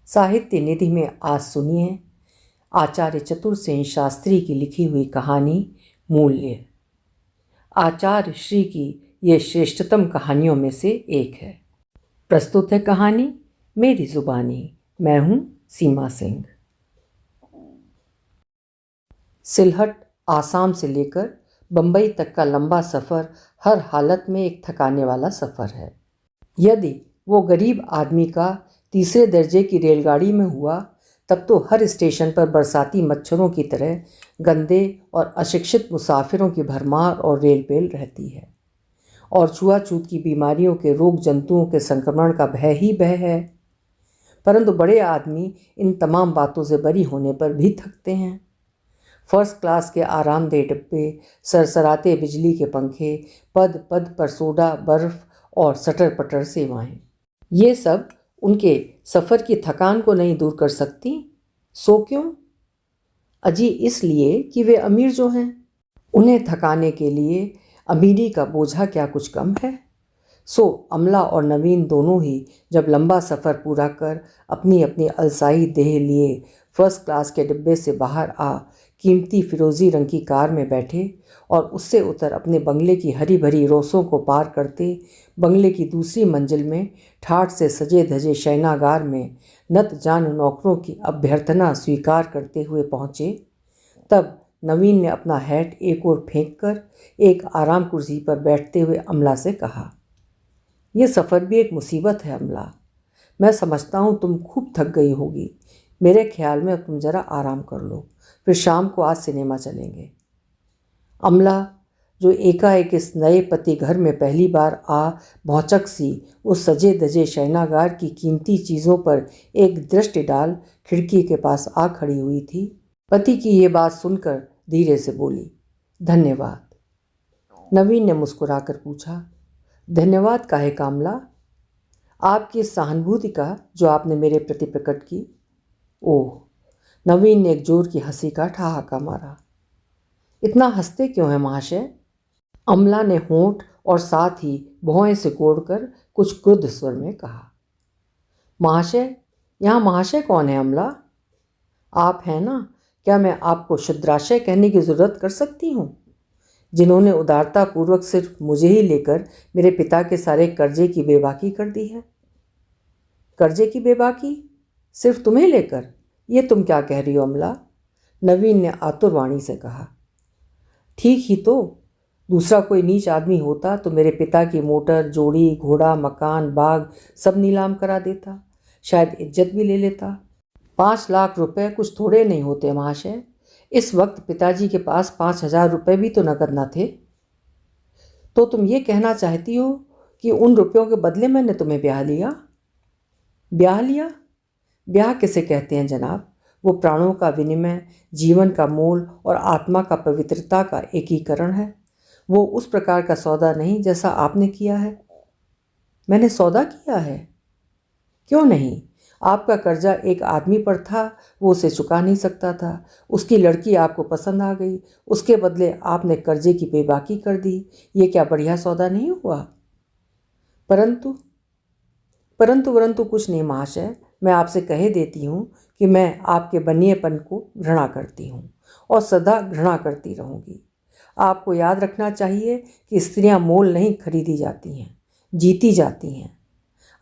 साहित्य निधि में आज सुनिए आचार्य चतुरसेन शास्त्री की लिखी हुई कहानी मूल्य। आचार्य श्री की ये श्रेष्ठतम कहानियों में से एक है। प्रस्तुत है कहानी मेरी जुबानी। मैं हूँ सीमा सिंह। सिलहट आसाम से लेकर बंबई तक का लंबा सफ़र हर हालत में एक थकाने वाला सफ़र है। यदि वो गरीब आदमी का तीसरे दर्जे की रेलगाड़ी में हुआ तब तो हर स्टेशन पर बरसाती मच्छरों की तरह गंदे और अशिक्षित मुसाफिरों की भरमार और रेलपेल रहती है और छुआछूत की बीमारियों के रोग जंतुओं के संक्रमण का भय ही भय है। परंतु बड़े आदमी इन तमाम बातों से बरी होने पर भी थकते हैं। फर्स्ट क्लास के आरामदेह डिब्बे, सरसराते बिजली के पंखे, पद पद पर सोडा, बर्फ और सटर पटर सेवाएं, ये सब उनके सफ़र की थकान को नहीं दूर कर सकती। सो क्यों? अजी इसलिए कि वे अमीर जो हैं। उन्हें थकाने के लिए अमीरी का बोझा क्या कुछ कम है। सो अमला और नवीन दोनों ही जब लंबा सफ़र पूरा कर अपनी अपनी अलसाई देह लिए फर्स्ट क्लास के डिब्बे से बाहर आ कीमती फिरोज़ी रंग की कार में बैठे और उससे उतर अपने बंगले की हरी भरी रोसों को पार करते बंगले की दूसरी मंजिल में ठाठ से सजे धजे शयनागार में नत जान नौकरों की अभ्यर्थना स्वीकार करते हुए पहुँचे, तब नवीन ने अपना हैट एक ओर फेंक कर एक आराम कुर्सी पर बैठते हुए अमला से कहा, यह सफ़र भी एक मुसीबत है अमला। मैं समझता हूँ तुम खूब थक गई होगी। मेरे ख्याल में अब तुम ज़रा आराम कर लो, फिर शाम को आज सिनेमा चलेंगे। अमला, जो एकाएक इस नए पति घर में पहली बार आ भौचक सी उस सजे धजे शयनागार की कीमती चीज़ों पर एक दृष्टि डाल खिड़की के पास आ खड़ी हुई थी, पति की ये बात सुनकर धीरे से बोली, धन्यवाद। नवीन ने मुस्कुराकर पूछा, धन्यवाद काहे का अमला? आपकी सहानुभूति का जो आपने मेरे प्रति प्रकट की। ओह, नवीन ने एक जोर की हंसी का ठहाका मारा। इतना हंसते क्यों हैं महाशय? अमला ने होंठ और साथ ही भौहें सिकोड़कर कुछ क्रुद्ध स्वर में कहा। महाशय? यहाँ महाशय कौन है अमला? आप हैं ना? क्या मैं आपको शुद्राशय कहने की ज़रूरत कर सकती हूँ, जिन्होंने उदारतापूर्वक सिर्फ मुझे ही लेकर मेरे पिता के सारे कर्जे की बेबाकी कर दी है। कर्जे की बेबाकी? सिर्फ तुम्हें लेकर? ये तुम क्या कह रही हो अमला? नवीन ने आतुरवाणी से कहा। ठीक ही तो, दूसरा कोई नीच आदमी होता तो मेरे पिता की मोटर, जोड़ी, घोड़ा, मकान, बाग सब नीलाम करा देता, शायद इज्जत भी ले लेता। 5 लाख रुपए कुछ थोड़े नहीं होते महाशय। इस वक्त पिताजी के पास 5,000 रुपये भी तो नकद न थे। तो तुम ये कहना चाहती हो कि उन रुपयों के बदले मैंने तुम्हें ब्याह लिया? ब्याह लिया? ब्याह किसे कहते हैं जनाब? वो प्राणों का विनिमय, जीवन का मोल और आत्मा का पवित्रता का एकीकरण है। वो उस प्रकार का सौदा नहीं जैसा आपने किया है। मैंने सौदा किया है? क्यों नहीं? आपका कर्जा एक आदमी पर था, वो उसे चुका नहीं सकता था। उसकी लड़की आपको पसंद आ गई, उसके बदले आपने कर्जे की बेबाकी कर दी। ये क्या बढ़िया सौदा नहीं हुआ? परंतु परंतु कुछ नहीं महाशय। मैं आपसे कहे देती हूँ कि मैं आपके बनिएपन को घृणा करती हूँ और सदा घृणा करती रहूँगी। आपको याद रखना चाहिए कि स्त्रियाँ मोल नहीं खरीदी जाती हैं, जीती जाती हैं।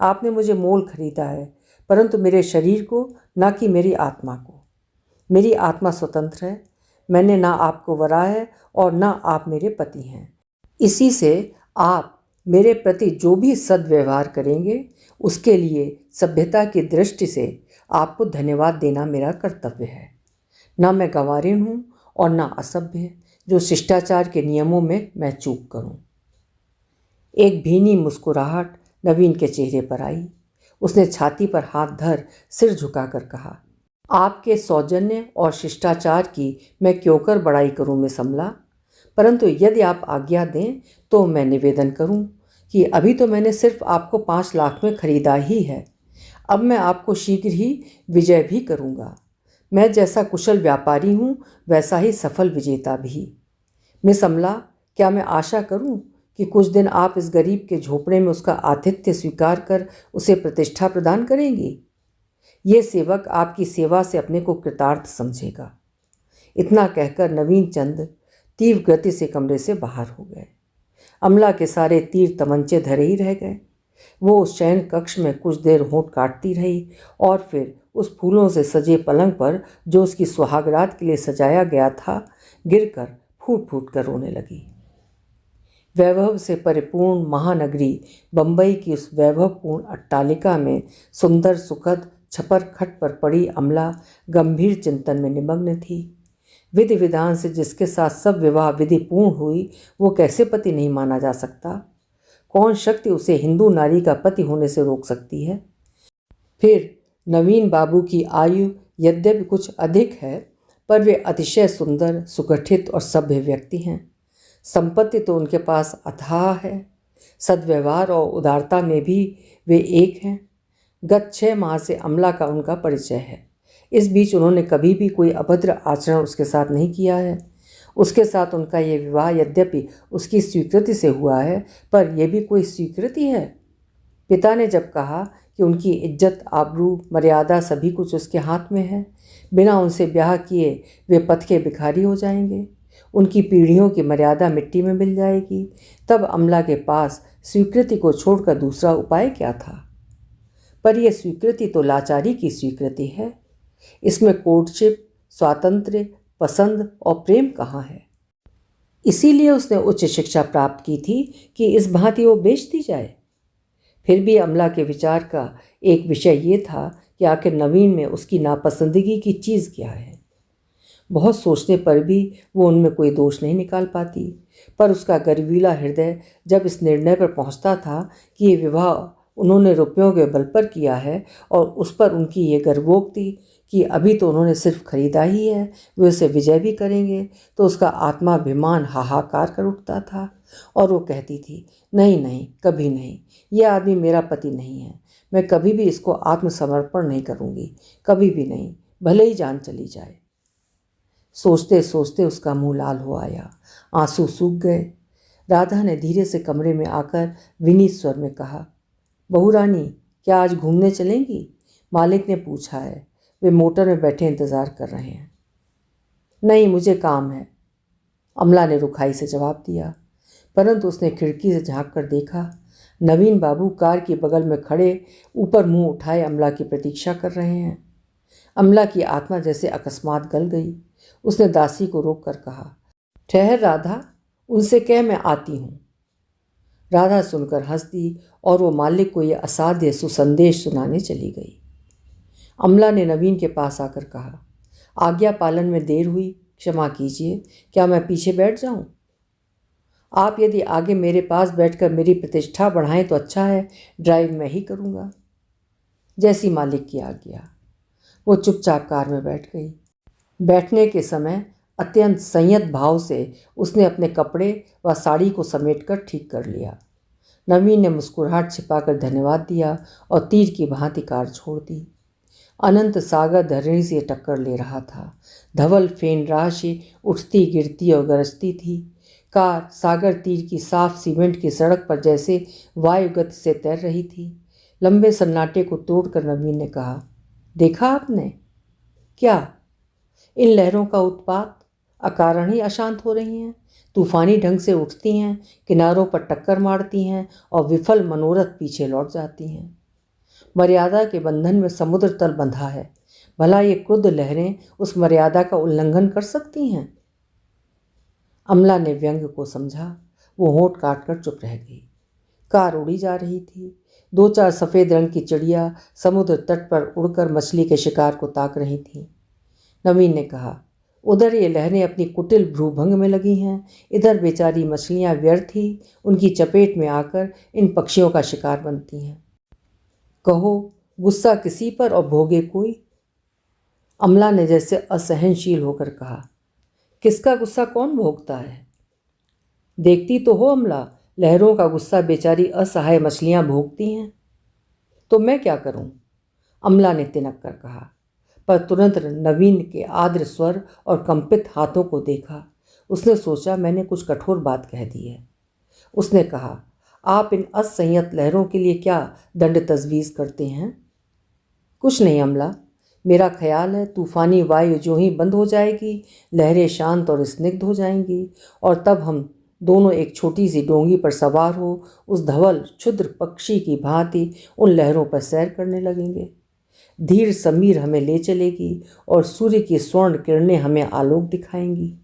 आपने मुझे मोल खरीदा है, परंतु मेरे शरीर को, ना कि मेरी आत्मा को। मेरी आत्मा स्वतंत्र है। मैंने ना आपको वरा है और ना आप मेरे पति हैं। इसी से आप मेरे प्रति जो भी सद्व्यवहार करेंगे उसके लिए सभ्यता की दृष्टि से आपको धन्यवाद देना मेरा कर्तव्य है। ना मैं गंवारिन हूँ और ना असभ्य, जो शिष्टाचार के नियमों में मैं चूक करूँ। एक भीनी मुस्कुराहट नवीन के चेहरे पर आई। उसने छाती पर हाथ धर सिर झुकाकर कहा, आपके सौजन्य और शिष्टाचार की मैं क्यों कर बड़ाई करूँ मिस अमला, परंतु यदि आप आज्ञा दें तो मैं निवेदन करूं कि अभी तो मैंने सिर्फ आपको 5 लाख में खरीदा ही है। अब मैं आपको शीघ्र ही विजय भी करूंगा। मैं जैसा कुशल व्यापारी हूं वैसा ही सफल विजेता भी। मिस अमला, क्या मैं आशा करूं कि कुछ दिन आप इस गरीब के झोपड़े में उसका आतिथ्य स्वीकार कर उसे प्रतिष्ठा प्रदान करेंगी? ये सेवक आपकी सेवा से अपने को कृतार्थ समझेगा। इतना कहकर नवीन चंद तीव्र गति से कमरे से बाहर हो गए। अमला के सारे तीर तमंचे धरे ही रह गए। वो उस शयन कक्ष में कुछ देर होंठ काटती रही और फिर उस फूलों से सजे पलंग पर, जो उसकी सुहागरात के लिए सजाया गया था, गिरकर फूट फूट कर रोने लगी। वैभव से परिपूर्ण महानगरी बंबई की उस वैभवपूर्ण अट्टालिका में सुंदर सुखद छपर खट पर पड़ी अमला गंभीर चिंतन में निमग्न थी। विधि विधान से जिसके साथ सब विवाह विधि पूर्ण हुई, वो कैसे पति नहीं माना जा सकता? कौन शक्ति उसे हिंदू नारी का पति होने से रोक सकती है? फिर नवीन बाबू की आयु यद्यपि कुछ अधिक है, पर वे अतिशय सुंदर, सुगठित और सभ्य व्यक्ति हैं। संपत्ति तो उनके पास अथाह है। सद्व्यवहार और उदारता में भी वे एक हैं। गत 6 माह से अमला का उनका परिचय है। इस बीच उन्होंने कभी भी कोई अभद्र आचरण उसके साथ नहीं किया है। उसके साथ उनका ये विवाह यद्यपि उसकी स्वीकृति से हुआ है, पर यह भी कोई स्वीकृति है? पिता ने जब कहा कि उनकी इज्जत, आबरू, मर्यादा सभी कुछ उसके हाथ में है, बिना उनसे ब्याह किए वे पथ के भिखारी हो जाएंगे, उनकी पीढ़ियों की मर्यादा मिट्टी में मिल जाएगी, तब अमला के पास स्वीकृति को छोड़कर दूसरा उपाय क्या था? पर यह स्वीकृति तो लाचारी की स्वीकृति है। इसमें कोर्टशिप, स्वातंत्र्य, पसंद और प्रेम कहाँ है? इसीलिए उसने उच्च शिक्षा प्राप्त की थी कि इस भांति वो बेच दी जाए। फिर भी अमला के विचार का एक विषय ये था कि आखिर नवीन में उसकी नापसंदगी की चीज़ क्या है। बहुत सोचने पर भी वो उनमें कोई दोष नहीं निकाल पाती, पर उसका गर्वीला हृदय जब इस निर्णय पर पहुंचता था कि ये विवाह उन्होंने रुपयों के बल पर किया है और उस पर उनकी ये गर्वोक्ति कि अभी तो उन्होंने सिर्फ खरीदा ही है, वे उसे विजय भी करेंगे, तो उसका आत्माभिमान हाहाकार कर उठता था और वो कहती थी, नहीं नहीं, कभी नहीं, यह आदमी मेरा पति नहीं है, मैं कभी भी इसको आत्मसमर्पण नहीं करूँगी, कभी भी नहीं, भले ही जान चली जाए। सोचते सोचते उसका मुंह लाल हो आया, आंसू सूख गए। राधा ने धीरे से कमरे में आकर विनीत स्वर में कहा, बहू रानी, क्या आज घूमने चलेंगी? मालिक ने पूछा है, वे मोटर में बैठे इंतज़ार कर रहे हैं। नहीं, मुझे काम है, अमला ने रुखाई से जवाब दिया। परंतु उसने खिड़की से झांक कर देखा, नवीन बाबू कार के बगल में खड़े ऊपर मुंह उठाए अमला की प्रतीक्षा कर रहे हैं। अमला की आत्मा जैसे अकस्मात गल गई। उसने दासी को रोक कर कहा, ठहर राधा, उनसे कह मैं आती हूँ। राधा सुनकर हंस दी और वो मालिक को यह असाध्य सुसंदेश सुनाने चली गई। अमला ने नवीन के पास आकर कहा, आज्ञा पालन में देर हुई, क्षमा कीजिए, क्या मैं पीछे बैठ जाऊं? आप यदि आगे मेरे पास बैठकर मेरी प्रतिष्ठा बढ़ाएं तो अच्छा है, ड्राइव मैं ही करूंगा। जैसी मालिक की आज्ञा। वो चुपचाप कार में बैठ गई। बैठने के समय अत्यंत संयत भाव से उसने अपने कपड़े व साड़ी को समेटकर ठीक कर लिया। नवीन ने मुस्कुराहट छिपाकर धन्यवाद दिया और तीर की भांति कार छोड़ दी। अनंत सागर धरणी से टक्कर ले रहा था। धवल फेन राशि उठती गिरती और गरजती थी। कार सागर तीर की साफ सीमेंट की सड़क पर जैसे वायुगति से तैर रही थी। लंबे सन्नाटे को तोड़कर नवीन ने कहा, देखा आपने? क्या? इन लहरों का उत्पात अकारण ही अशांत हो रही हैं, तूफानी ढंग से उठती हैं, किनारों पर टक्कर मारती हैं और विफल मनोरथ पीछे लौट जाती हैं। मर्यादा के बंधन में समुद्र तल बंधा है, भला ये क्रुद्ध लहरें उस मर्यादा का उल्लंघन कर सकती हैं? अमला ने व्यंग को समझा। वो होंठ काट कर चुप रह गई। कार उड़ी जा रही थी। 2-4 सफ़ेद रंग की चिड़िया समुद्र तट पर उड़कर मछली के शिकार को ताक रही थीं। नवीन ने कहा, उधर ये लहरें अपनी कुटिल भ्रूभंग में लगी हैं, इधर बेचारी मछलियां व्यर्थ ही उनकी चपेट में आकर इन पक्षियों का शिकार बनती हैं। कहो, गुस्सा किसी पर और भोगे कोई? अमला ने जैसे असहनशील होकर कहा, किसका गुस्सा कौन भोगता है? देखती तो हो अमला, लहरों का गुस्सा बेचारी असहाय मछलियां भोगती हैं। तो मैं क्या करूं? अमला ने तिनक कर कहा, पर तुरंत नवीन के आर्द्र स्वर और कंपित हाथों को देखा। उसने सोचा मैंने कुछ कठोर बात कह दी है। उसने कहा, आप इन असंयत लहरों के लिए क्या दंड तजवीज़ करते हैं? कुछ नहीं अमला, मेरा ख्याल है तूफानी वायु जो ही बंद हो जाएगी, लहरें शांत और स्निग्ध हो जाएंगी और तब हम दोनों एक छोटी सी डोंगी पर सवार हो उस धवल क्षुद्र पक्षी की भांति उन लहरों पर सैर करने लगेंगे। धीर समीर हमें ले चलेगी और सूर्य की स्वर्ण किरणें हमें आलोक दिखाएंगी।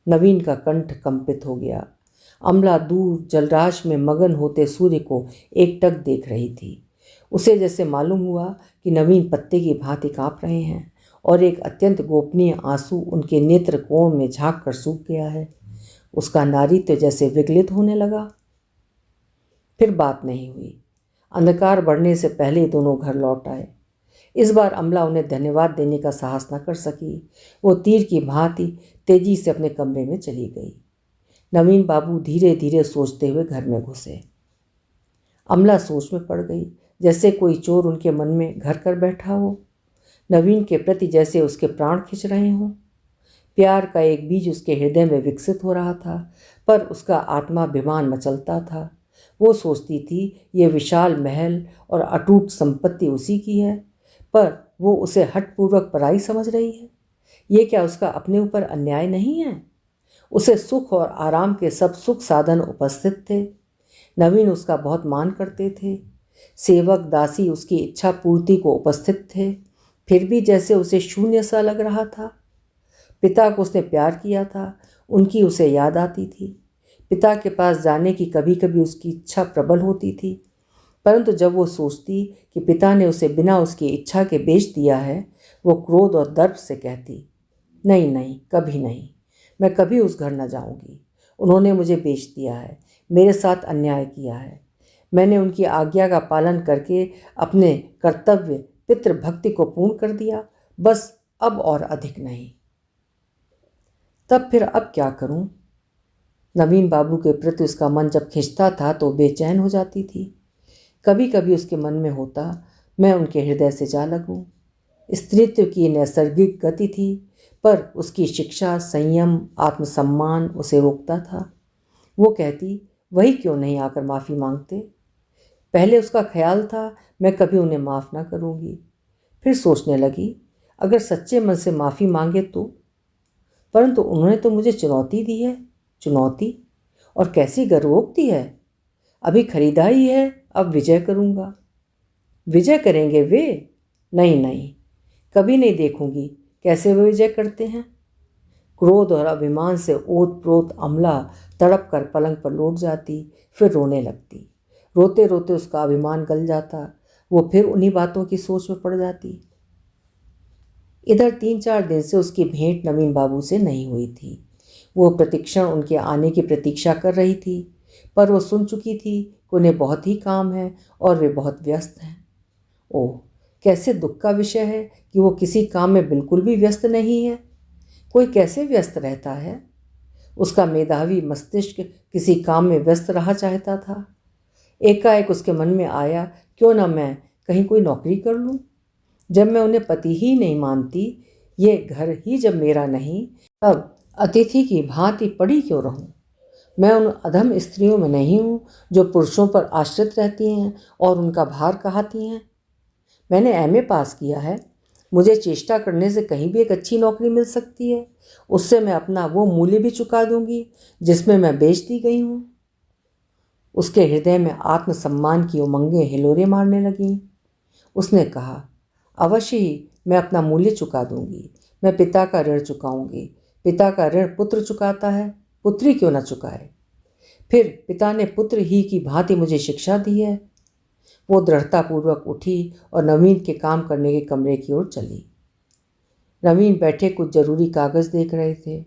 नवीन का कंठ कंपित हो गया। अमला दूर जलराश में मगन होते सूर्य को एकटक देख रही थी। उसे जैसे मालूम हुआ कि नवीन पत्ते की भांति काँप रहे हैं और एक अत्यंत गोपनीय आंसू उनके नेत्र कोण में झांक कर सूख गया है। उसका नारीत्व जैसे विगलित होने लगा। फिर बात नहीं हुई। अंधकार बढ़ने से पहले दोनों घर लौट आए। इस बार अमला उन्हें धन्यवाद देने का साहस न कर सकी। वो तीर की भांति तेजी से अपने कमरे में चली गई। नवीन बाबू धीरे धीरे सोचते हुए घर में घुसे। अमला सोच में पड़ गई, जैसे कोई चोर उनके मन में घर कर बैठा हो। नवीन के प्रति जैसे उसके प्राण खिंच रहे हों। प्यार का एक बीज उसके हृदय में विकसित हो रहा था, पर उसका आत्माभिमान मचलता था। वो सोचती थी ये विशाल महल और अटूट संपत्ति उसी की है, पर वो उसे हठपूर्वक पराई समझ रही है। ये क्या उसका अपने ऊपर अन्याय नहीं है? उसे सुख और आराम के सब सुख साधन उपस्थित थे। नवीन उसका बहुत मान करते थे। सेवक दासी उसकी इच्छा पूर्ति को उपस्थित थे, फिर भी जैसे उसे शून्य सा लग रहा था। पिता को उसने प्यार किया था, उनकी उसे याद आती थी। पिता के पास जाने की कभी कभी उसकी इच्छा प्रबल होती थी, परंतु जब वो सोचती कि पिता ने उसे बिना उसकी इच्छा के बेच दिया है, वो क्रोध और दर्प से कहती, नहीं नहीं, कभी नहीं, मैं कभी उस घर न जाऊंगी। उन्होंने मुझे बेच दिया है, मेरे साथ अन्याय किया है। मैंने उनकी आज्ञा का पालन करके अपने कर्तव्य पितृभक्ति को पूर्ण कर दिया, बस अब और अधिक नहीं। तब फिर अब क्या करूं? नवीन बाबू के प्रति उसका मन जब खिंचता था तो बेचैन हो जाती थी। कभी कभी उसके मन में होता, मैं उनके हृदय से जा लगूं। स्त्रीत्व की नैसर्गिक गति थी, पर उसकी शिक्षा, संयम, आत्मसम्मान उसे रोकता था। वो कहती, वही क्यों नहीं आकर माफ़ी मांगते? पहले उसका ख्याल था मैं कभी उन्हें माफ़ ना करूँगी। फिर सोचने लगी, अगर सच्चे मन से माफ़ी मांगे तो? परंतु उन्होंने तो मुझे चुनौती दी है। चुनौती? और कैसी गर्वोक्ति है। अभी खरीदा ही है, अब विजय करूँगा। विजय करेंगे वे? नहीं नहीं, कभी नहीं देखूंगी कैसे वे विजय करते हैं। क्रोध और अभिमान से ओत-प्रोत अमला तड़प कर पलंग पर लौट जाती, फिर रोने लगती। रोते रोते उसका अभिमान गल जाता, वो फिर उन्हीं बातों की सोच में पड़ जाती। इधर 3-4 दिन से उसकी भेंट नवीन बाबू से नहीं हुई थी। वो प्रतिक्षण उनके आने की प्रतीक्षा कर रही थी, पर वो सुन चुकी थी कि उन्हें बहुत ही काम है और वे बहुत व्यस्त हैं। ओह, कैसे दुख का विषय है कि वो किसी काम में बिल्कुल भी व्यस्त नहीं है। कोई कैसे व्यस्त रहता है? उसका मेधावी मस्तिष्क किसी काम में व्यस्त रहा चाहता था। एकाएक उसके मन में आया, क्यों ना मैं कहीं कोई नौकरी कर लूं। जब मैं उन्हें पति ही नहीं मानती, ये घर ही जब मेरा नहीं, तब अतिथि की भांति पड़ी क्यों रहूं? मैं उन अधम स्त्रियों में नहीं हूं जो पुरुषों पर आश्रित रहती हैं और उनका भार कहाती हैं। मैंने एमए पास किया है, मुझे चेष्टा करने से कहीं भी एक अच्छी नौकरी मिल सकती है। उससे मैं अपना वो मूल्य भी चुका दूंगी जिसमें मैं बेच दी गई हूँ। उसके हृदय में आत्मसम्मान की उमंगें हिलोरे मारने लगीं। उसने कहा, अवश्य ही मैं अपना मूल्य चुका दूंगी। मैं पिता का ऋण चुकाऊंगी। पिता का ऋण पुत्र चुकाता है, पुत्री क्यों न चुकाए। फिर पिता ने पुत्र ही की भांति मुझे शिक्षा दी है। वो दृढ़तापूर्वक उठी और नवीन के काम करने के कमरे की ओर चली। नवीन बैठे कुछ जरूरी कागज देख रहे थे।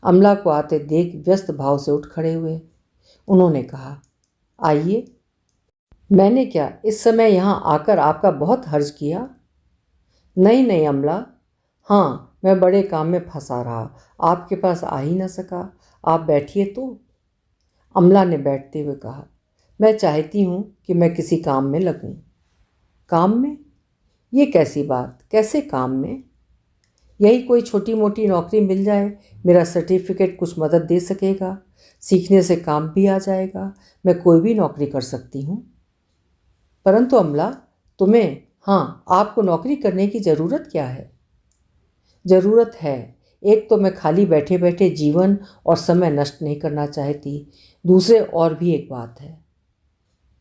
अमला को आते देख व्यस्त भाव से उठ खड़े हुए। उन्होंने कहा, आइए। मैंने क्या इस समय यहाँ आकर आपका बहुत हर्ज किया? नहीं नहीं अमला, हाँ, मैं बड़े काम में फंसा रहा, आपके पास आ ही न सका। आप बैठिए तो। अमला ने बैठते हुए कहा, मैं चाहती हूँ कि मैं किसी काम में लगूँ। काम में? ये कैसी बात, कैसे काम में? यही कोई छोटी मोटी नौकरी मिल जाए, मेरा सर्टिफिकेट कुछ मदद दे सकेगा, सीखने से काम भी आ जाएगा, मैं कोई भी नौकरी कर सकती हूँ। परंतु अमला, तुम्हें हाँ, आपको नौकरी करने की ज़रूरत क्या है? ज़रूरत है। एक तो मैं खाली बैठे बैठे जीवन और समय नष्ट नहीं करना चाहती। दूसरे और भी एक बात है।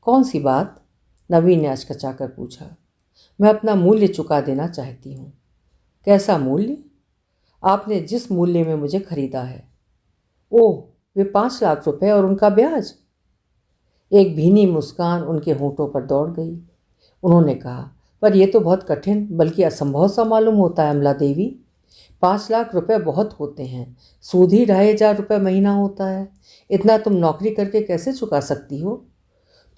कौन सी बात? नवीन ने अचकचाकर पूछा। मैं अपना मूल्य चुका देना चाहती हूँ। कैसा मूल्य? आपने जिस मूल्य में मुझे खरीदा है। ओह, वे 5 लाख रुपए और उनका ब्याज? एक भीनी मुस्कान उनके होंठों पर दौड़ गई। उन्होंने कहा, पर यह तो बहुत कठिन बल्कि असंभव सा मालूम होता है अमला देवी। 5 लाख रुपए बहुत होते हैं। सूद ही 2,500 रुपये महीना होता है। इतना तुम नौकरी करके कैसे चुका सकती हो?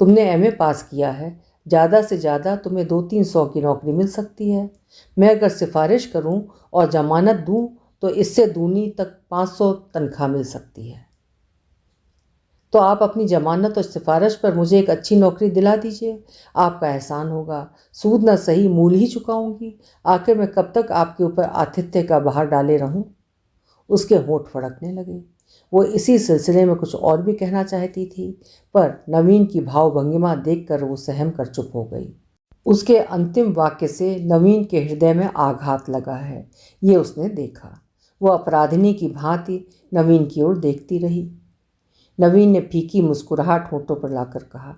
तुमने एमए पास किया है। ज़्यादा से ज़्यादा तुम्हें 200-300 की नौकरी मिल सकती है। मैं अगर सिफारिश करूं और जमानत दूं तो इससे दूनी तक 500 तनख्वाह मिल सकती है। तो आप अपनी जमानत और सिफारिश पर मुझे एक अच्छी नौकरी दिला दीजिए। आपका एहसान होगा। सूद न सही, मूल ही चुकाऊंगी। आखिर मैं कब तक आपके ऊपर आतिथ्य का बहार डाले रहूं? उसके होंठ फड़कने लगे। वो इसी सिलसिले में कुछ और भी कहना चाहती थी, पर नवीन की भावभंगिमा देखकर वो सहम कर चुप हो गई। उसके अंतिम वाक्य से नवीन के हृदय में आघात लगा है, ये उसने देखा। वो अपराधिनी की भांति नवीन की ओर देखती रही। नवीन ने फीकी मुस्कुराहट होठों पर लाकर कहा,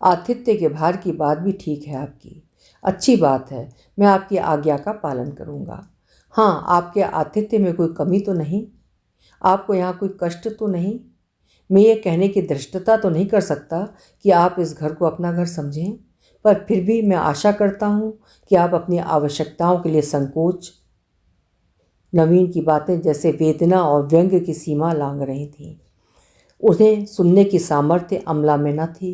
आतिथ्य के भार की बात भी ठीक है आपकी। अच्छी बात है, मैं आपकी आज्ञा का पालन करूँगा। हाँ, आपके आतिथ्य में कोई कमी तो नहीं? आपको यहाँ कोई कष्ट तो नहीं? मैं ये कहने की धृष्टता तो नहीं कर सकता कि आप इस घर को अपना घर समझें, पर फिर भी मैं आशा करता हूँ कि आप अपनी आवश्यकताओं के लिए संकोच। नवीन की बातें जैसे वेदना और व्यंग की सीमा लांघ रही थीं। उन्हें सुनने की सामर्थ्य अमला में न थी।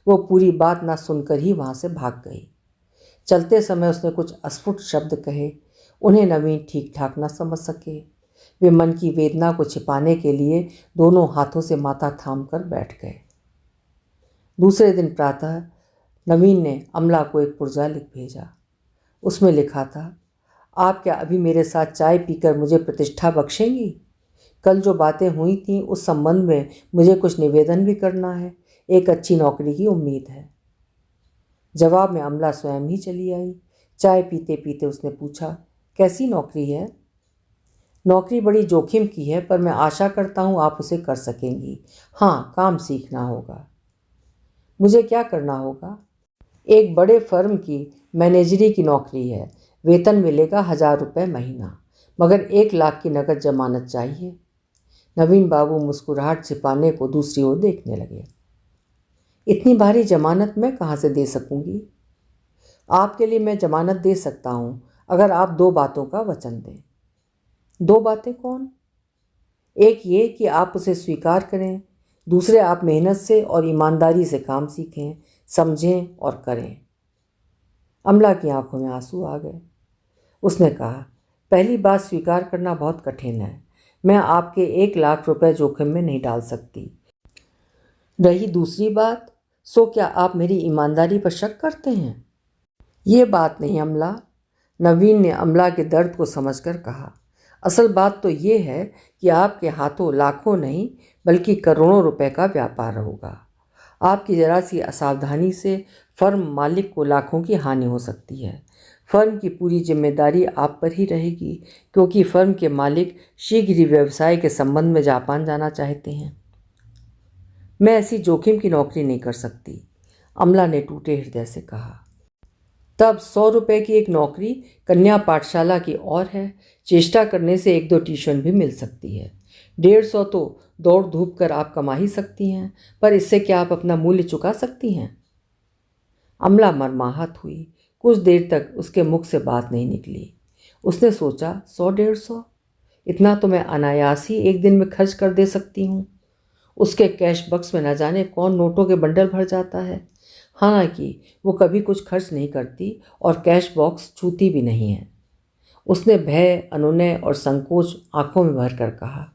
वो पूरी बात न सुनकर ही वहाँ से भाग गई। चलते समय उसने कुछ अस्फुट शब्द कहे। उन्हें नवीन ठीक ठाक न समझ सके। वे मन की वेदना को छिपाने के लिए दोनों हाथों से माथा थाम कर बैठ गए। दूसरे दिन प्रातः नवीन ने अमला को एक पुर्जा लिख भेजा। उसमें लिखा था, आप क्या अभी मेरे साथ चाय पीकर मुझे प्रतिष्ठा बख्शेंगी? कल जो बातें हुई थीं उस संबंध में मुझे कुछ निवेदन भी करना है। एक अच्छी नौकरी की उम्मीद है। जवाब में अमला स्वयं ही चली आई। चाय पीते पीते उसने पूछा, कैसी नौकरी है? नौकरी बड़ी जोखिम की है, पर मैं आशा करता हूँ आप उसे कर सकेंगी। हाँ, काम सीखना होगा। मुझे क्या करना होगा? एक बड़े फर्म की मैनेजरी की नौकरी है। वेतन मिलेगा 1,000 रुपये महीना, मगर 1 लाख की नकद जमानत चाहिए। नवीन बाबू मुस्कुराहट छिपाने को दूसरी ओर देखने लगे। इतनी भारी जमानत मैं कहाँ से दे सकूंगी? आपके लिए मैं जमानत दे सकता हूँ, अगर आप 2 बातों का वचन दें। 2 बातें कौन? एक ये कि आप उसे स्वीकार करें। दूसरे, आप मेहनत से और ईमानदारी से काम सीखें, समझें और करें। अमला की आंखों में आंसू आ गए। उसने कहा, पहली बात स्वीकार करना बहुत कठिन है। मैं आपके 1 लाख रुपए जोखिम में नहीं डाल सकती। रही दूसरी बात, सो क्या आप मेरी ईमानदारी पर शक करते हैं? ये बात नहीं अमला। नवीन ने अमला के दर्द को समझकर कहा, असल बात तो ये है कि आपके हाथों लाखों नहीं बल्कि करोड़ों रुपए का व्यापार होगा। आपकी ज़रा सी असावधानी से फर्म मालिक को लाखों की हानि हो सकती है। फर्म की पूरी जिम्मेदारी आप पर ही रहेगी, क्योंकि फर्म के मालिक शीघ्र ही व्यवसाय के संबंध में जापान जाना चाहते हैं। मैं ऐसी जोखिम की नौकरी नहीं कर सकती, अमला ने टूटे हृदय से कहा। तब 100 रुपये की एक नौकरी कन्या पाठशाला की और है। चेष्टा करने से 1-2 ट्यूशन भी मिल सकती है। 150 तो दौड़ धूप कर आप कमा ही सकती हैं, पर इससे क्या आप अपना मूल्य चुका सकती हैं? अमला मर्माहत हुई। कुछ देर तक उसके मुख से बात नहीं निकली। उसने सोचा, 100-150, इतना तो मैं अनायास ही एक दिन में खर्च कर दे सकती हूँ। उसके कैश बक्स में न जाने कौन नोटों के बंडल भर जाता है। हालांकि वो कभी कुछ खर्च नहीं करती और कैश बॉक्स छूती भी नहीं है। उसने भय, अनुनय और संकोच आंखों में भर कर कहा,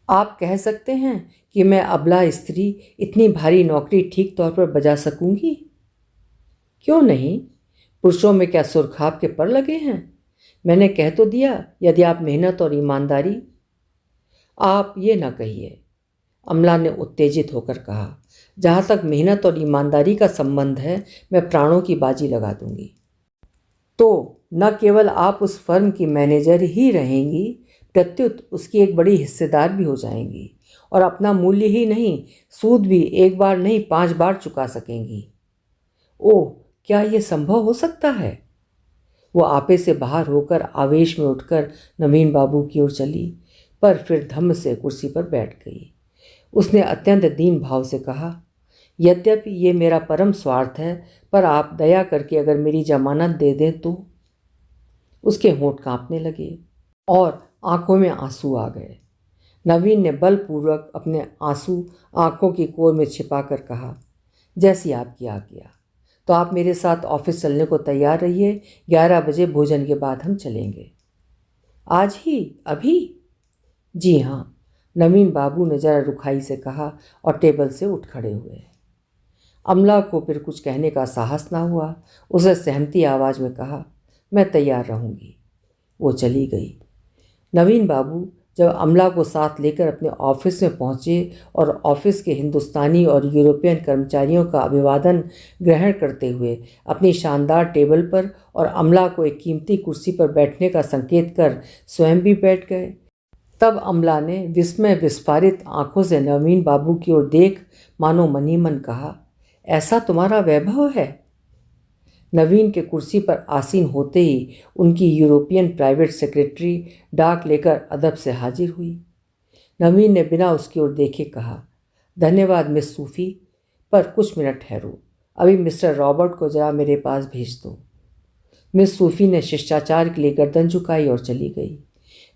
आप कह सकते हैं कि मैं अबला स्त्री इतनी भारी नौकरी ठीक तौर पर बजा सकूंगी? क्यों नहीं? पुरुषों में क्या सुरखाब के पर लगे हैं? मैंने कह तो दिया, यदि आप मेहनत और ईमानदारी। आप ये ना कहिए, अमला ने उत्तेजित होकर कहा। जहाँ तक मेहनत और ईमानदारी का संबंध है, मैं प्राणों की बाजी लगा दूंगी। तो न केवल आप उस फर्म की मैनेजर ही रहेंगी, प्रत्युत उसकी एक बड़ी हिस्सेदार भी हो जाएंगी और अपना मूल्य ही नहीं, सूद भी एक बार नहीं 5 बार चुका सकेंगी। ओह, क्या ये संभव हो सकता है? वो आपे से बाहर होकर आवेश में उठकर नवीन बाबू की ओर चली, पर फिर धम्म से कुर्सी पर बैठ गई। उसने अत्यंत दीन भाव से कहा, यद्यपि ये मेरा परम स्वार्थ है, पर आप दया करके अगर मेरी जमानत दे दें तो। उसके होंठ कांपने लगे और आंखों में आंसू आ गए। नवीन ने बलपूर्वक अपने आंसू आंखों की कोर में छिपाकर कहा, जैसी आपकी आज्ञा। तो आप मेरे साथ ऑफिस चलने को तैयार रहिए। 11 बजे भोजन के बाद हम चलेंगे। आज ही? अभी? जी हाँ, नवीन बाबू ने जरा रुखाई से कहा और टेबल से उठ खड़े हुए। अमला को फिर कुछ कहने का साहस ना हुआ। उसे सहमती आवाज़ में कहा, मैं तैयार रहूँगी। वो चली गई। नवीन बाबू जब अमला को साथ लेकर अपने ऑफिस में पहुंचे और ऑफिस के हिंदुस्तानी और यूरोपियन कर्मचारियों का अभिवादन ग्रहण करते हुए अपनी शानदार टेबल पर और अमला को एक कीमती कुर्सी पर बैठने का संकेत कर स्वयं भी बैठ गए, तब अमला ने विस्मय विस्फारित आंखों से नवीन बाबू की ओर देख मानो मनी मन कहा, ऐसा तुम्हारा वैभव है? नवीन के कुर्सी पर आसीन होते ही उनकी यूरोपियन प्राइवेट सेक्रेटरी डाक लेकर अदब से हाजिर हुई। नवीन ने बिना उसकी ओर देखे कहा, धन्यवाद मिस सूफी, पर कुछ मिनट ठहरो, अभी मिस्टर रॉबर्ट को जरा मेरे पास भेज दो। मिस सूफी ने शिष्टाचार के लिए गर्दन झुकाई और चली गई।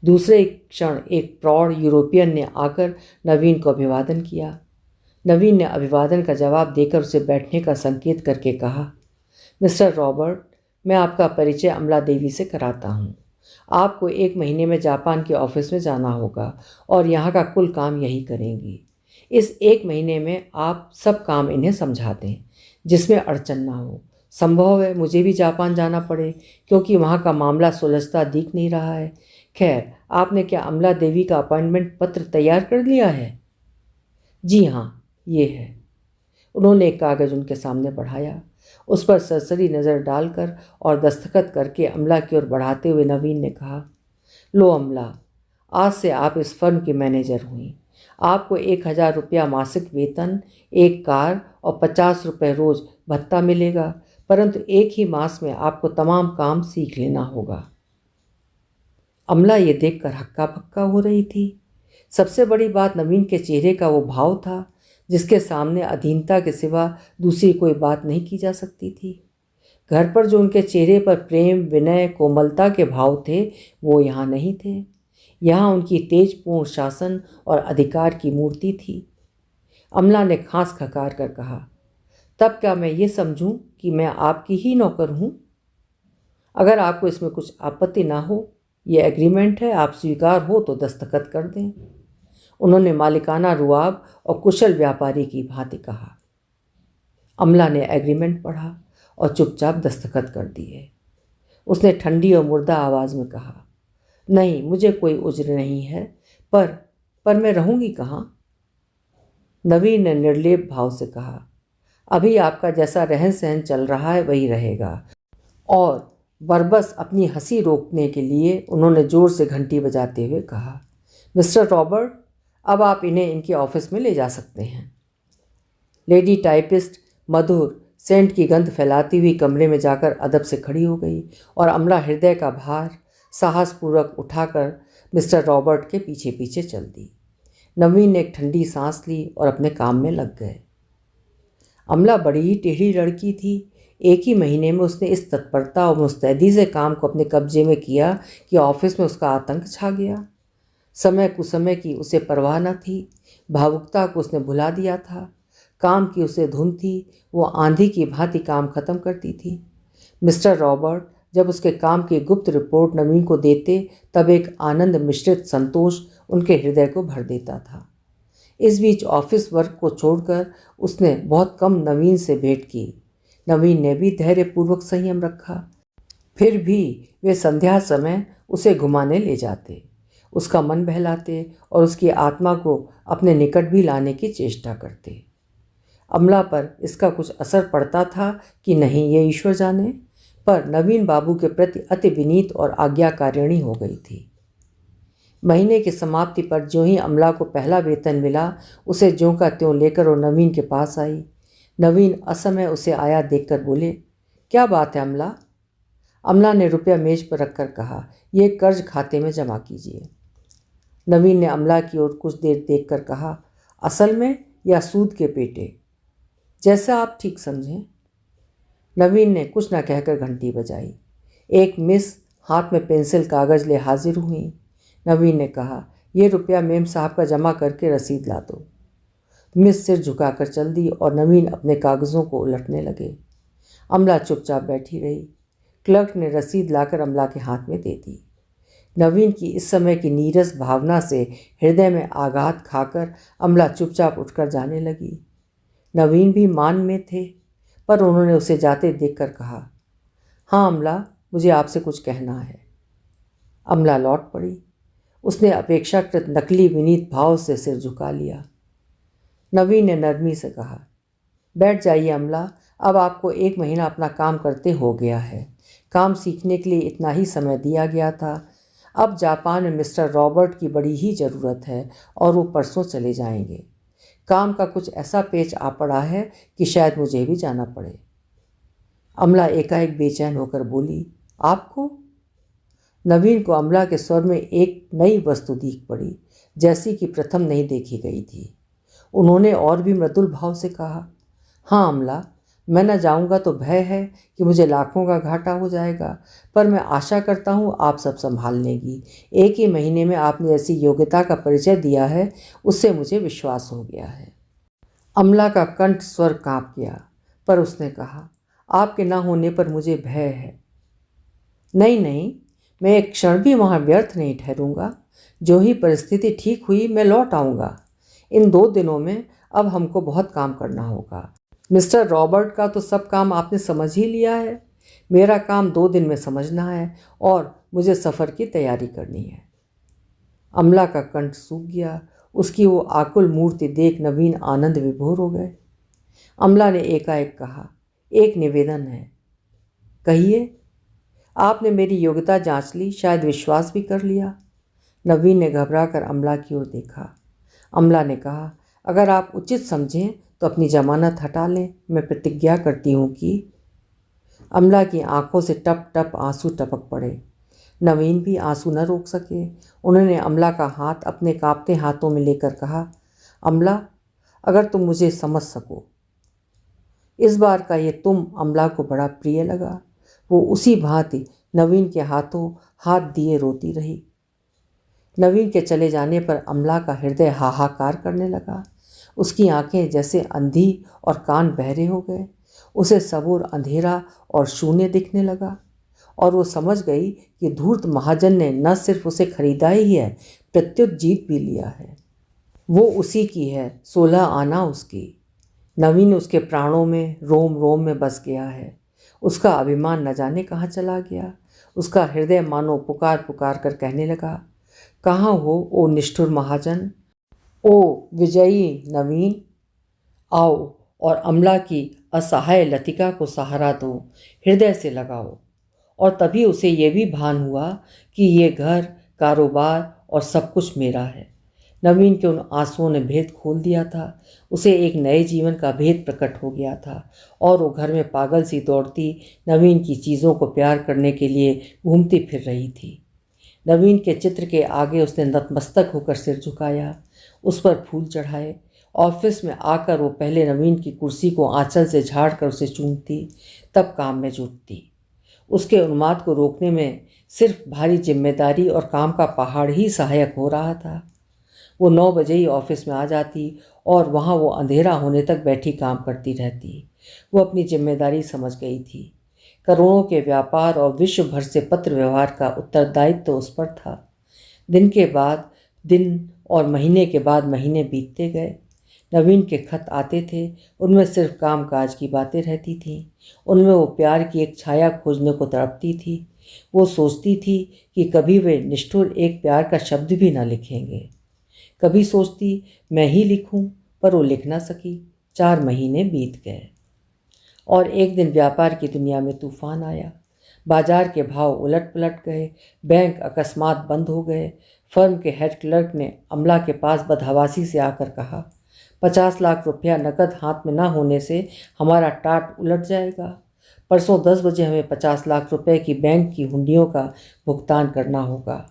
दूसरे क्षण एक प्रौढ़ यूरोपियन ने आकर नवीन को अभिवादन किया। नवीन ने अभिवादन का जवाब देकर उसे बैठने का संकेत करके कहा, मिस्टर रॉबर्ट, मैं आपका परिचय अमला देवी से कराता हूँ। आपको 1 महीने में जापान के ऑफिस में जाना होगा और यहाँ का कुल काम यही करेंगी। इस 1 महीने में आप सब काम इन्हें समझा दें, जिसमें अड़चन ना हो। संभव है मुझे भी जापान जाना पड़े, क्योंकि वहाँ का मामला सुलझता दिख नहीं रहा है। खैर, आपने क्या अमला देवी का अपॉइंटमेंट पत्र तैयार कर लिया है? जी हाँ, ये है। उन्होंने एक कागज़ उनके सामने बढ़ाया। उस पर सरसरी नज़र डालकर और दस्तखत करके अमला की ओर बढ़ाते हुए नवीन ने कहा, लो अमला, आज से आप इस फर्म की मैनेजर हुई। आपको 1000 रुपया मासिक वेतन, 1 कार और 50 रुपये रोज़ भत्ता मिलेगा, परंतु 1 ही मास में आपको तमाम काम सीख लेना होगा। अमला ये देखकर हक्का बक्का हो रही थी। सबसे बड़ी बात नवीन के चेहरे का वो भाव था जिसके सामने अधीनता के सिवा दूसरी कोई बात नहीं की जा सकती थी। घर पर जो उनके चेहरे पर प्रेम, विनय, कोमलता के भाव थे, वो यहाँ नहीं थे। यहाँ उनकी तेजपूर्ण शासन और अधिकार की मूर्ति थी। अमला ने खांस खकार कर कहा, तब क्या मैं ये समझूं कि मैं आपकी ही नौकर हूँ? अगर आपको इसमें कुछ आपत्ति ना हो, ये एग्रीमेंट है, आप स्वीकार हो तो दस्तखत कर दें। उन्होंने मालिकाना रुआब और कुशल व्यापारी की भांति कहा। अमला ने एग्रीमेंट पढ़ा और चुपचाप दस्तखत कर दिए। उसने ठंडी और मुर्दा आवाज़ में कहा, नहीं, मुझे कोई उज्र नहीं है, पर मैं रहूँगी कहाँ? नवीन ने निर्लेप भाव से कहा, अभी आपका जैसा रहन सहन चल रहा है वही रहेगा। और बरबस अपनी हंसी रोकने के लिए उन्होंने ज़ोर से घंटी बजाते हुए कहा, मिस्टर रॉबर्ट, अब आप इन्हें इनके ऑफिस में ले जा सकते हैं। लेडी टाइपिस्ट मधुर सेंट की गंध फैलाती हुई कमरे में जाकर अदब से खड़ी हो गई और अमला हृदय का भार साहसपूर्वक उठाकर मिस्टर रॉबर्ट के पीछे पीछे चल दी। नवीन ने एक ठंडी सांस ली और अपने काम में लग गए। अमला बड़ी ही टेढ़ी लड़की थी। 1 ही महीने में उसने इस तत्परता और मुस्तैदी से काम को अपने कब्जे में किया कि ऑफिस में उसका आतंक छा गया। समय कुसमय की उसे परवाह न थी। भावुकता को उसने भुला दिया था। काम की उसे धुन थी। वो आंधी की भांति काम खत्म करती थी। मिस्टर रॉबर्ट जब उसके काम की गुप्त रिपोर्ट नवीन को देते, तब एक आनंद मिश्रित संतोष उनके हृदय को भर देता था। इस बीच ऑफिस वर्क को छोड़कर उसने बहुत कम नवीन से भेंट की। नवीन ने भी धैर्यपूर्वक संयम रखा। फिर भी वे संध्या समय उसे घुमाने ले जाते, उसका मन बहलाते और उसकी आत्मा को अपने निकट भी लाने की चेष्टा करते। अमला पर इसका कुछ असर पड़ता था कि नहीं, ये ईश्वर जाने, पर नवीन बाबू के प्रति अति विनीत और आज्ञाकारिणी हो गई थी। महीने की समाप्ति पर ज्यों ही अमला को पहला वेतन मिला, उसे ज्यों का त्यों लेकर वो नवीन के पास आई। नवीन असमय उसे आया देखकर बोले, क्या बात है अमला? अमला ने रुपया मेज पर रखकर कहा, ये कर्ज खाते में जमा कीजिए। नवीन ने अमला की ओर कुछ देर देखकर कहा, असल में या सूद के पेटे? जैसा आप ठीक समझें। नवीन ने कुछ न कहकर घंटी बजाई। एक मिस हाथ में पेंसिल कागज ले हाजिर हुई। नवीन ने कहा, ये रुपया मेम साहब का जमा करके रसीद ला दो। मिस सिर झुकाकर चल दी और नवीन अपने कागज़ों को उलटने लगे। अमला चुपचाप बैठी रही। क्लर्क ने रसीद लाकर अमला के हाथ में दे दी। नवीन की इस समय की नीरस भावना से हृदय में आघात खाकर अमला चुपचाप उठकर जाने लगी। नवीन भी मान में थे, पर उन्होंने उसे जाते देखकर कहा, हाँ अमला, मुझे आपसे कुछ कहना है। अमला लौट पड़ी। उसने अपेक्षाकृत नकली विनीत भाव से सिर झुका लिया। नवीन ने नरमी से कहा, बैठ जाइए अमला, अब आपको 1 महीना अपना काम करते हो गया है। काम सीखने के लिए इतना ही समय दिया गया था। अब जापान में मिस्टर रॉबर्ट की बड़ी ही ज़रूरत है और वो परसों चले जाएंगे। काम का कुछ ऐसा पेच आ पड़ा है कि शायद मुझे भी जाना पड़े। अमला एकाएक बेचैन होकर बोली, आपको? नवीन को अमला के स्वर में एक नई वस्तु दिख पड़ी, जैसी कि प्रथम नहीं देखी गई थी। उन्होंने और भी मृदुल भाव से कहा, हाँ अमला, मैं न जाऊंगा तो भय है कि मुझे लाखों का घाटा हो जाएगा, पर मैं आशा करता हूँ आप सब संभाल लेंगी। 1 ही महीने में आपने जैसी योग्यता का परिचय दिया है, उससे मुझे विश्वास हो गया है। अमला का कंठ स्वर काँप गया, पर उसने कहा, आपके न होने पर मुझे भय है। नहीं नहीं, मैं एक क्षण भी वहाँ व्यर्थ नहीं ठहरूंगा। जो ही परिस्थिति ठीक हुई मैं लौट आऊँगा। इन 2 दिनों में अब हमको बहुत काम करना होगा। मिस्टर रॉबर्ट का तो सब काम आपने समझ ही लिया है। मेरा काम 2 दिन में समझना है और मुझे सफ़र की तैयारी करनी है। अमला का कंठ सूख गया। उसकी वो आकुल मूर्ति देख नवीन आनंद विभोर हो गए। अमला ने एकाएक कहा, एक निवेदन है। कहिए। आपने मेरी योग्यता जांच ली, शायद विश्वास भी कर लिया। नवीन ने घबराकर अमला की ओर देखा। अमला ने कहा, अगर आप उचित समझें तो अपनी जमानत हटा लें। मैं प्रतिज्ञा करती हूँ कि। अमला की आंखों से टप टप आंसू टपक पड़े। नवीन भी आंसू न रोक सके। उन्होंने अमला का हाथ अपने कांपते हाथों में लेकर कहा, अमला, अगर तुम मुझे समझ सको। इस बार का ये तुम अमला को बड़ा प्रिय लगा। वो उसी भांति नवीन के हाथों हाथ दिए रोती रही। नवीन के चले जाने पर अमला का हृदय हाहाकार करने लगा। उसकी आंखें जैसे अंधी और कान बहरे हो गए। उसे सबूर अंधेरा और शून्य दिखने लगा और वो समझ गई कि धूर्त महाजन ने न सिर्फ उसे खरीदा ही है, प्रत्युत जीत भी लिया है। वो उसी की है, 16 आना उसकी। नवीन उसके प्राणों में, रोम रोम में बस गया है। उसका अभिमान न जाने कहाँ चला गया। उसका हृदय मानो पुकार पुकार कर कहने लगा, कहाँ हो ओ निष्ठुर महाजन, ओ विजयी नवीन, आओ और अमला की असहाय लतिका को सहारा दो, हृदय से लगाओ। और तभी उसे ये भी भान हुआ कि ये घर, कारोबार और सब कुछ मेरा है। नवीन के उन आंसुओं ने भेद खोल दिया था। उसे एक नए जीवन का भेद प्रकट हो गया था और वो घर में पागल सी दौड़ती नवीन की चीज़ों को प्यार करने के लिए घूमती फिर रही थी। नवीन के चित्र के आगे उसने नतमस्तक होकर सिर झुकाया, उस पर फूल चढ़ाए। ऑफिस में आकर वो पहले नवीन की कुर्सी को आंचल से झाड़ कर उसे चूमती, तब काम में जुटती। उसके उन्माद को रोकने में सिर्फ भारी जिम्मेदारी और काम का पहाड़ ही सहायक हो रहा था। वो 9 बजे ही ऑफिस में आ जाती और वहाँ वो अंधेरा होने तक बैठी काम करती रहती। वो अपनी जिम्मेदारी समझ गई थी। करोड़ों के व्यापार और विश्व भर से पत्र व्यवहार का उत्तरदायित्व तो उस पर था। दिन के बाद दिन और महीने के बाद महीने बीतते गए। नवीन के खत आते थे, उनमें सिर्फ काम काज की बातें रहती थीं। उनमें वो प्यार की एक छाया खोजने को तड़पती थी। वो सोचती थी कि कभी वे निष्ठुर एक प्यार का शब्द भी ना लिखेंगे। कभी सोचती मैं ही लिखूं, पर वो लिख ना सकी। 4 महीने बीत गए और एक दिन व्यापार की दुनिया में तूफान आया। बाजार के भाव उलट पलट गए, बैंक अकस्मात बंद हो गए। फर्म के हेड क्लर्क ने अमला के पास बदहवासी से आकर कहा, 50 लाख रुपया नकद हाथ में ना होने से हमारा टाट उलट जाएगा। परसों 10 बजे हमें 50 लाख रुपए की बैंक की हुंडियों का भुगतान करना होगा।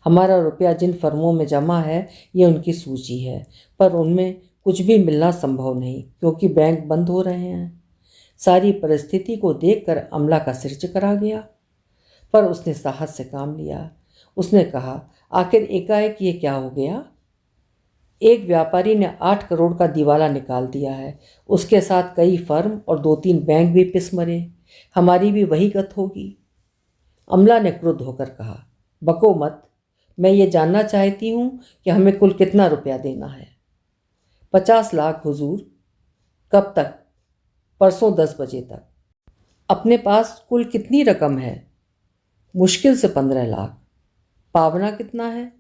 हमारा रुपया जिन फर्मों में जमा है ये उनकी सूची है, पर उनमें कुछ भी मिलना संभव नहीं क्योंकि बैंक बंद हो रहे हैं। सारी परिस्थिति को देखकर अमला का सिर चकरा गया, पर उसने साहस से काम लिया। उसने कहा, आखिर एकाएक ये क्या हो गया? एक व्यापारी ने 8 करोड़ का दिवाला निकाल दिया है। उसके साथ कई फर्म और 2-3 बैंक भी पिस मरे। हमारी भी वही गत होगी। अमला ने क्रुद्ध होकर कहा, बको मत। मैं ये जानना चाहती हूँ कि हमें कुल कितना रुपया देना है। 50 लाख हुजूर। कब तक? परसों 10 बजे तक। अपने पास कुल कितनी रकम है? मुश्किल से 15 लाख। पावना कितना है?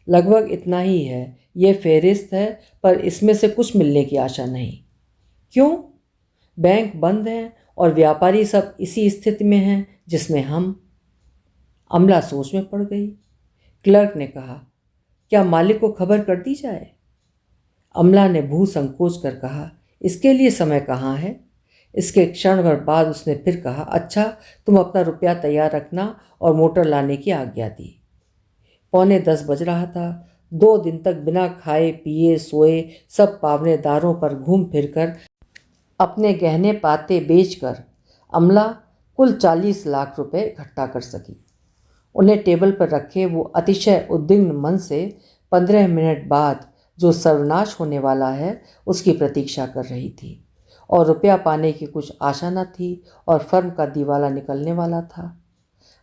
लगभग इतना ही है। ये फेहरिस्त है, पर इसमें से कुछ मिलने की आशा नहीं। क्यों? बैंक बंद हैं और व्यापारी सब इसी स्थिति में हैं जिसमें हम। अमला सोच में पड़ गई। क्लर्क ने कहा, क्या मालिक को खबर कर दी जाए? अमला ने भू संकोच कर कहा, इसके लिए समय कहाँ है? इसके क्षण भर बाद उसने फिर कहा, अच्छा, तुम अपना रुपया तैयार रखना, और मोटर लाने की आज्ञा दी। 9:45 बज रहा था। 2 दिन तक बिना खाए पिए सोए सब पावनेदारों पर घूम फिरकर अपने गहने पाते बेचकर अमला कुल 40 लाख रुपए इकट्ठा कर सकी। उन्हें टेबल पर रखे वो अतिशय उद्विग्न मन से 15 मिनट बाद जो सर्वनाश होने वाला है उसकी प्रतीक्षा कर रही थी, और रुपया पाने की कुछ आशा न थी, और फर्म का दिवाला निकलने वाला था।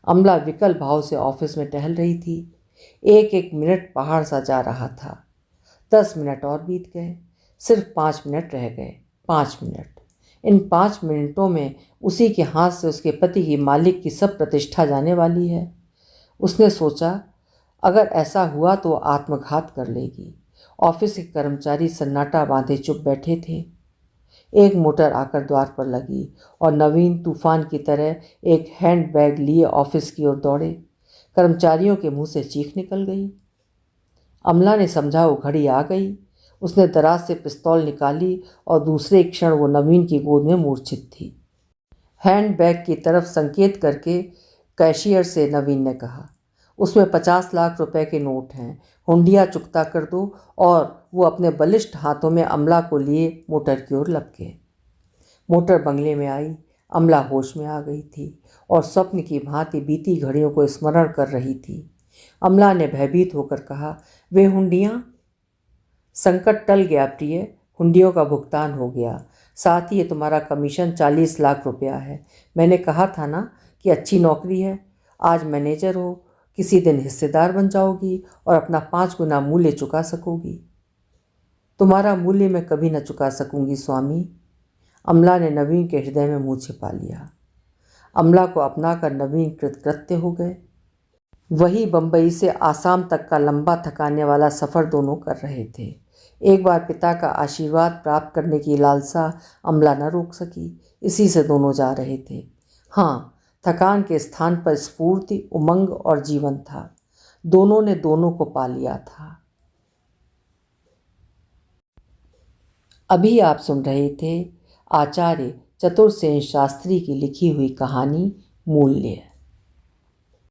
अमला विकल भाव से ऑफिस में टहल रही थी। एक एक मिनट पहाड़ सा जा रहा था। 10 मिनट और बीत गए। सिर्फ 5 मिनट रह गए। 5 मिनट। इन 5 मिनटों में उसी के हाथ से उसके पति की मालिक की सब प्रतिष्ठा जाने वाली है। उसने सोचा, अगर ऐसा हुआ तो आत्मघात कर लेगी। ऑफिस के कर्मचारी सन्नाटा बांधे चुप बैठे थे। एक मोटर आकर द्वार पर लगी और नवीन तूफान की तरह एक हैंड बैग लिए ऑफिस की ओर दौड़े। कर्मचारियों के मुंह से चीख निकल गई। अमला ने समझा वो घड़ी आ गई। उसने दराज से पिस्तौल निकाली और दूसरे क्षण वो नवीन की गोद में मूर्छित थी। हैंड बैग की तरफ संकेत करके कैशियर से नवीन ने कहा, उसमें 50 लाख रुपए के नोट हैं, हुंडिया चुकता कर दो। और वो अपने बलिष्ठ हाथों में अमला को लिए मोटर की ओर लपके। मोटर बंगले में आई। अमला होश में आ गई थी और स्वप्न की भांति बीती घड़ियों को स्मरण कर रही थी। अमला ने भयभीत होकर कहा, वे हुंडियाँ? संकट टल गया प्रिय, हुंडियों का भुगतान हो गया। साथ ही ये तुम्हारा कमीशन 40 लाख रुपया है। मैंने कहा था ना कि अच्छी नौकरी है। आज मैनेजर हो, किसी दिन हिस्सेदार बन जाओगी और अपना 5 गुना मूल्य चुका सकोगी। तुम्हारा मूल्य मैं कभी न चुका सकूंगी स्वामी। अमला ने नवीन के हृदय में मुंह छिपा लिया। अमला को अपनाकर नवीन कृतकृत्य हो गए। वही बंबई से आसाम तक का लंबा थकाने वाला सफ़र दोनों कर रहे थे। एक बार पिता का आशीर्वाद प्राप्त करने की लालसा अमला न रोक सकी। इसी से दोनों जा रहे थे। हाँ, थकान के स्थान पर स्फूर्ति, उमंग और जीवन था। दोनों ने दोनों को पा लिया था। अभी आप सुन रहे थे आचार्य चतुर्सेन शास्त्री की लिखी हुई कहानी मूल्य।